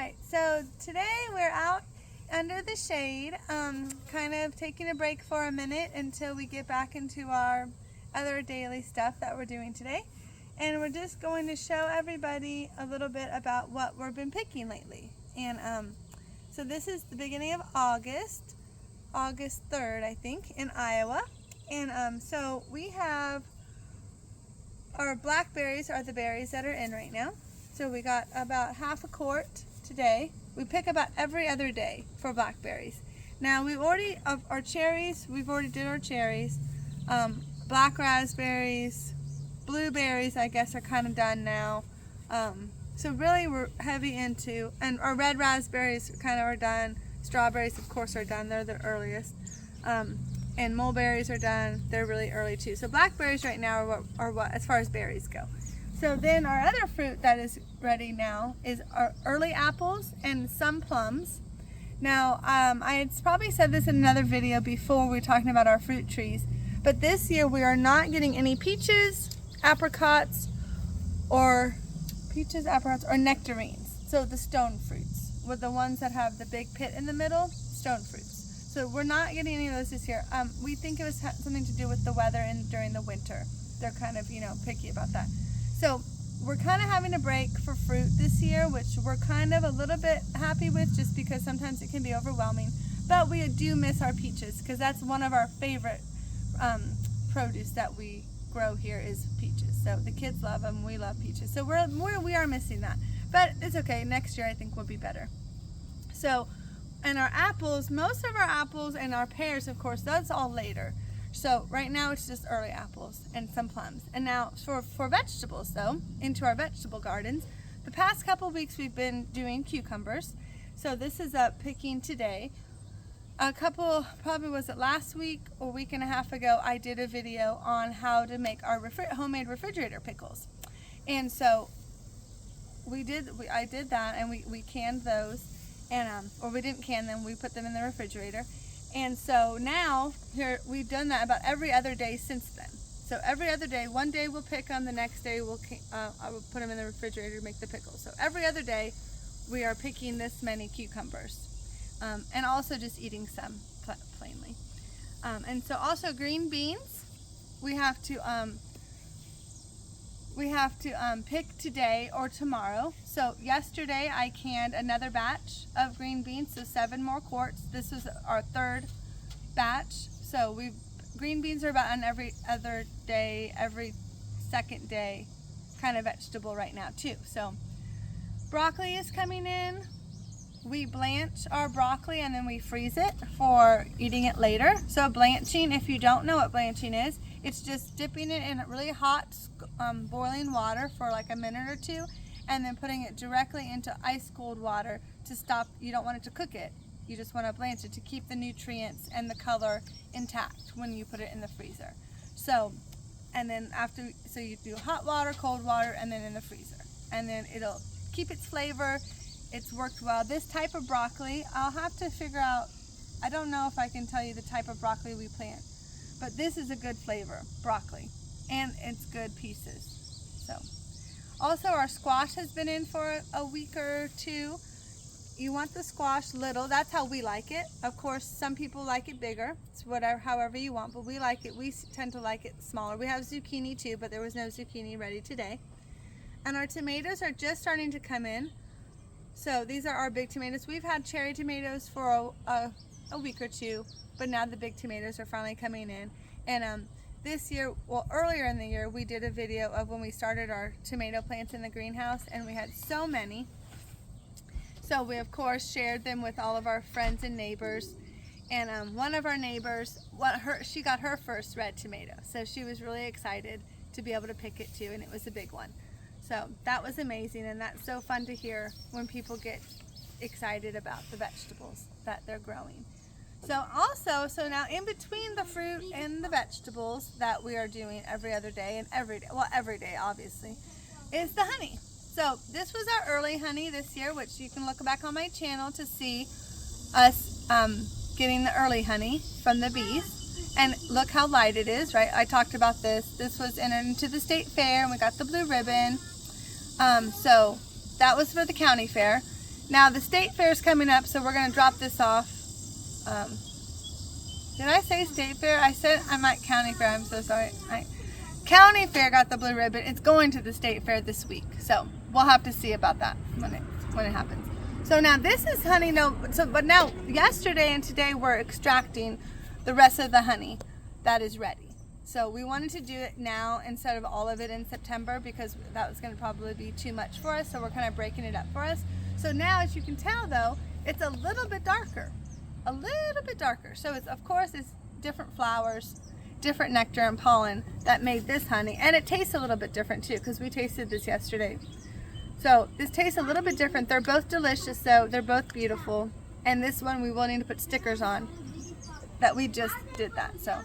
Alright, so today we're out under the shade, kind of taking a break for a minute until we get back into our other daily stuff that we're doing today. And we're just going to show everybody a little bit about what we've been picking lately. And so this is the beginning of August 3rd, I think, in Iowa. And so we have our blackberries are the berries that are in right now. So we got about half a quart today. We pick about every other day for blackberries. Now we've already, of our cherries, we've already did our cherries. Black raspberries, blueberries I guess are kind of done now. So really we're heavy into, and our red raspberries kind of are done. Strawberries of course are done, they're the earliest. And mulberries are done, they're really early too. So blackberries right now are what as far as berries go. So then our other fruit that is ready now is our early apples and some plums. Now I had probably said this in another video before we were talking about our fruit trees, but this year we are not getting any peaches, apricots, or nectarines. So the stone fruits, with the ones that have the big pit in the middle, stone fruits. So we're not getting any of those this year. We think it was something to do with the weather and during the winter. They're kind of, picky about that. So we're kind of having a break for fruit this year, which we're kind of a little bit happy with just because sometimes it can be overwhelming. But we do miss our peaches because that's one of our favorite produce that we grow here is peaches. So the kids love them, we love peaches. So we are missing that. But it's okay, next year I think will be better. So, and our apples, most of our apples and our pears, of course, that's all later. So right now it's just early apples and some plums. And now for vegetables though, into our vegetable gardens, the past couple weeks we've been doing cucumbers. So this is picking today. A couple, probably was it last week or week and a half ago, I did a video on how to make our homemade refrigerator pickles. And so I did that, and we canned those, and or we didn't can them, we put them in the refrigerator. And so now here we've done that about every other day since then. So every other day, one day we'll pick them, the next day I will put them in the refrigerator to make the pickles. So every other day we are picking this many cucumbers, and also just eating some plainly. And so also green beans, we have to pick today or tomorrow. So yesterday I canned another batch of green beans, so 7 more quarts. This is our third batch. So green beans are about an every other day, every second day kind of vegetable right now too. So broccoli is coming in. We blanch our broccoli and then we freeze it for eating it later. So blanching, if you don't know what blanching is, it's just dipping it in really hot boiling water for like a minute or two, and then putting it directly into ice cold water to stop. You don't want it to cook it, you just want to blanch it to keep the nutrients and the color intact when you put it in the freezer. So, and then so you do hot water, cold water, and then in the freezer, and then it'll keep its flavor. It's worked well. This type of broccoli, I'll have to figure out, I don't know if I can tell you the type of broccoli we plant, but this is a good flavor broccoli, and it's good pieces. So also our squash has been in for a week or two. You want the squash little, that's how we like it. Of course some people like it bigger, it's however you want, but we tend to like it smaller. We have zucchini too, but there was no zucchini ready today. And our tomatoes are just starting to come in. So these are our big tomatoes. We've had cherry tomatoes for a week or two, but now the big tomatoes are finally coming in. And this year, well, earlier in the year, we did a video of when we started our tomato plants in the greenhouse, and we had so many. So we of course shared them with all of our friends and neighbors. And one of our neighbors, she got her first red tomato, so she was really excited to be able to pick it too, and it was a big one. So that was amazing, and that's so fun to hear when people get excited about the vegetables that they're growing. So now in between the fruit and the vegetables that we are doing every other day and every day obviously, is the honey. So this was our early honey this year, which you can look back on my channel to see us getting the early honey from the bees. And look how light it is, right? I talked about this. This was entered into the state fair, and we got the blue ribbon. So that was for the county fair. Now the state fair is coming up, so we're going to drop this off. Did I say state fair? I said I meant county fair. I'm so sorry. County fair got the blue ribbon. It's going to the state fair this week, so we'll have to see about that when it happens. So now this is honey. No, but now yesterday and today we're extracting the rest of the honey that is ready. So we wanted to do it now instead of all of it in September because that was going to probably be too much for us. So we're kind of breaking it up for us. So now, as you can tell, though, it's a little bit darker. A little bit darker. So it's, of course, it's different flowers, different nectar and pollen that made this honey. And it tastes a little bit different too because we tasted this yesterday. So this tastes a little bit different. They're both delicious though. They're both beautiful. And this one we will need to put stickers on that we just did that. So,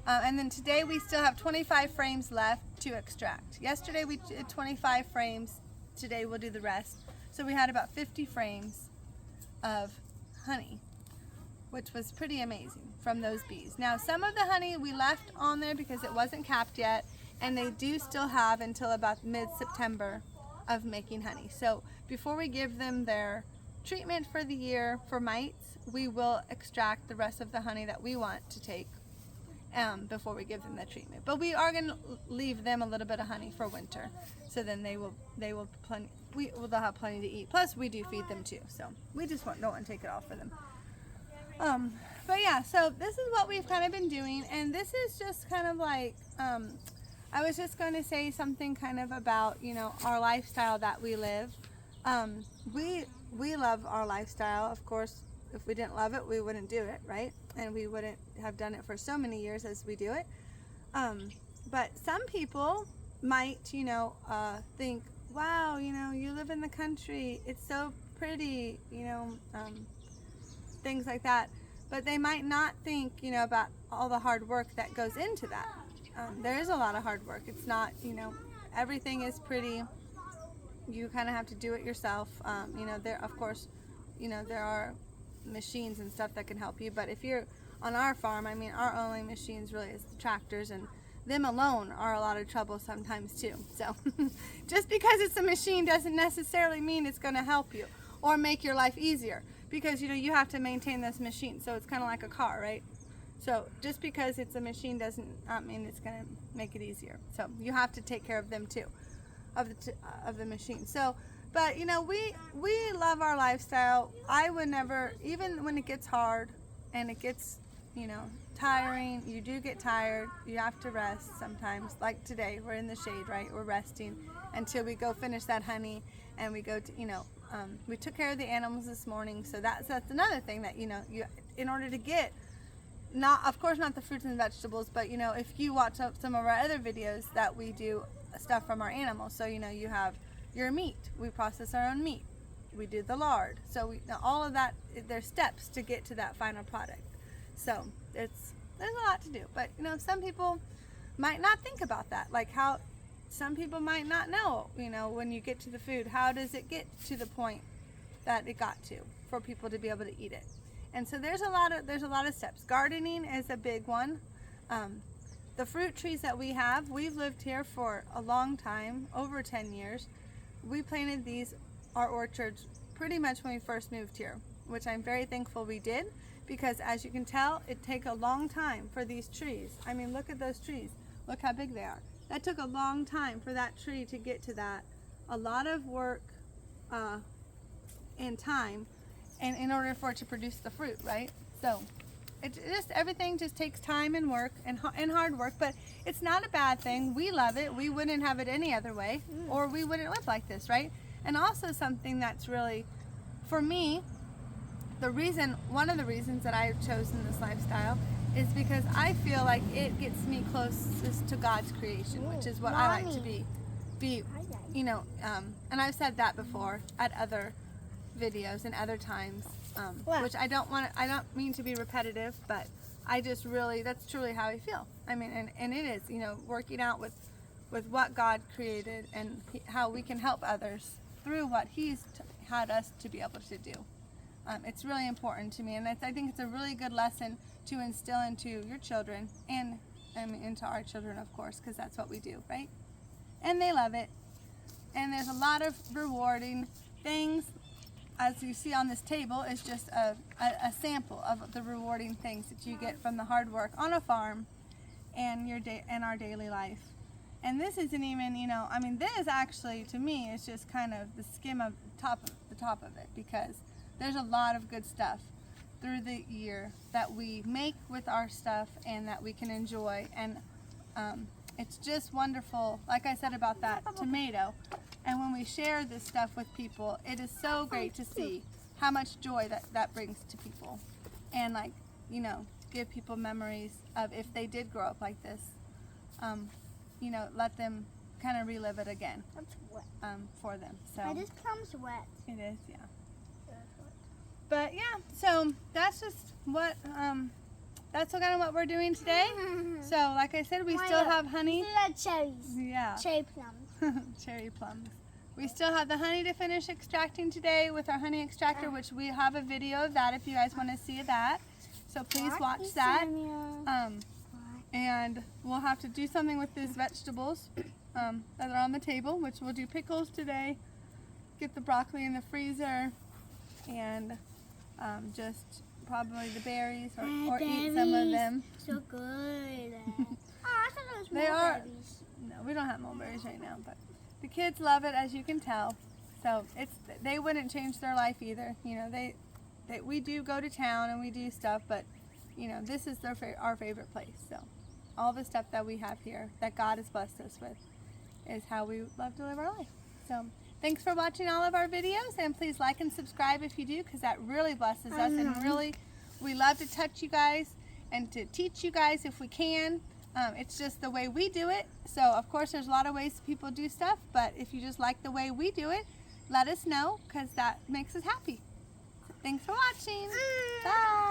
and then today we still have 25 frames left to extract. Yesterday we did 25 frames. Today we'll do the rest. So we had about 50 frames of honey, which was pretty amazing from those bees. Now some of the honey we left on there because it wasn't capped yet, and they do still have until about mid-September of making honey. So before we give them their treatment for the year for mites, we will extract the rest of the honey that we want to take before we give them the treatment. But we are going to leave them a little bit of honey for winter, so then they'll have plenty to eat. Plus we do feed them too, so we just don't want to take it all for them. But yeah, so this is what we've kind of been doing, and this is just kind of like I was just going to say something kind of about, you know, our lifestyle that we live. We love our lifestyle. Of course, if we didn't love it, we wouldn't do it, right? And we wouldn't have done it for so many years as we do it. But some people might, you know, think, wow, you know, you live in the country. It's so pretty, you know, things like that. But they might not think, you know, about all the hard work that goes into that. There is a lot of hard work. It's not, you know, everything is pretty. You kind of have to do it yourself. You know, there, of course, you know, there are machines and stuff that can help you. But if you're on our farm, I mean, our only machines really is the tractors, and them alone are a lot of trouble sometimes too. So just because it's a machine doesn't necessarily mean it's going to help you or make your life easier, because, you know, you have to maintain this machine. So it's kind of like a car, right? So just because it's a machine doesn't mean it's going to make it easier. So you have to take care of them too, of the machine. So, but you know, we love our lifestyle. I would never, even when it gets hard and it gets, you know, tiring, you do get tired, you have to rest sometimes. Like today, we're in the shade, right? We're resting until we go finish that honey, and we go to, you know, we took care of the animals this morning. So that's another thing that, you know, you, in order to get, not, of course, not the fruits and vegetables, but, you know, if you watch some of our other videos that we do stuff from our animals. So, you know, you have your meat. We process our own meat. We do the lard. So now all of that, there's steps to get to that final product. So there's a lot to do. But, you know, some people might not think about that. Like how some people might not know, you know, when you get to the food, how does it get to the point that it got to for people to be able to eat it? And so there's a lot of steps. Gardening is a big one. The fruit trees that we have, we've lived here for a long time, over 10 years. We planted our orchards pretty much when we first moved here, which I'm very thankful we did, because as you can tell, it takes a long time for these trees. I mean, look at those trees. Look how big they are. That took a long time for that tree to get to that. A lot of work and time, and in order for it to produce the fruit, right? So everything just takes time and work and hard work, but it's not a bad thing. We love it. We wouldn't have it any other way, or we wouldn't live like this, right? And also something that's really, for me, one of the reasons that I've chosen this lifestyle is because I feel like it gets me closest to God's creation, which is what I like to be, you know, and I've said that before at other videos and other times, which I don't mean to be repetitive, but I just really, that's truly how I feel. I mean, and it is, you know, working out with what God created and how we can help others through what He's had us to be able to do. It's really important to me, and I think it's a really good lesson to instill into your children and into our children, of course, because that's what we do, right? And they love it. And there's a lot of rewarding things as you see on this table, is just a sample of the rewarding things that you get from the hard work on a farm and our daily life. And this isn't even, you know, I mean, this actually, to me, is just kind of the skim of the top of it, because there's a lot of good stuff through the year that we make with our stuff and that we can enjoy. And it's just wonderful, like I said about that tomato. And when we share this stuff with people, it is so great to see how much joy that brings to people. And, like, you know, give people memories of if they did grow up like this. You know, let them kind of relive it again. That's wet. For them. So This plum's wet. it is, yeah. But yeah, so that's just what that's kind of what we're doing today. So like I said, we still have honey. These are cherries. Yeah. Cherry plums. Cherry plums. We still have the honey to finish extracting today with our honey extractor, which we have a video of that if you guys want to see that. So please watch that. And we'll have to do something with these vegetables that are on the table, which we'll do pickles today. Get the broccoli in the freezer, and just probably the berries or eat some of them. So good. I thought it was They are. berries. No, we don't have mulberries right now, but the kids love it, as you can tell. So they wouldn't change their life either. You know, we do go to town and we do stuff, but you know, this is our favorite place. So all the stuff that we have here that God has blessed us with is how we love to live our life. So thanks for watching all of our videos, and please like and subscribe if you do, because that really blesses us, and really we love to touch you guys and to teach you guys if we can. It's just the way we do it. So of course there's a lot of ways people do stuff, but if you just like the way we do it, let us know, because that makes us happy. So thanks for watching. Bye.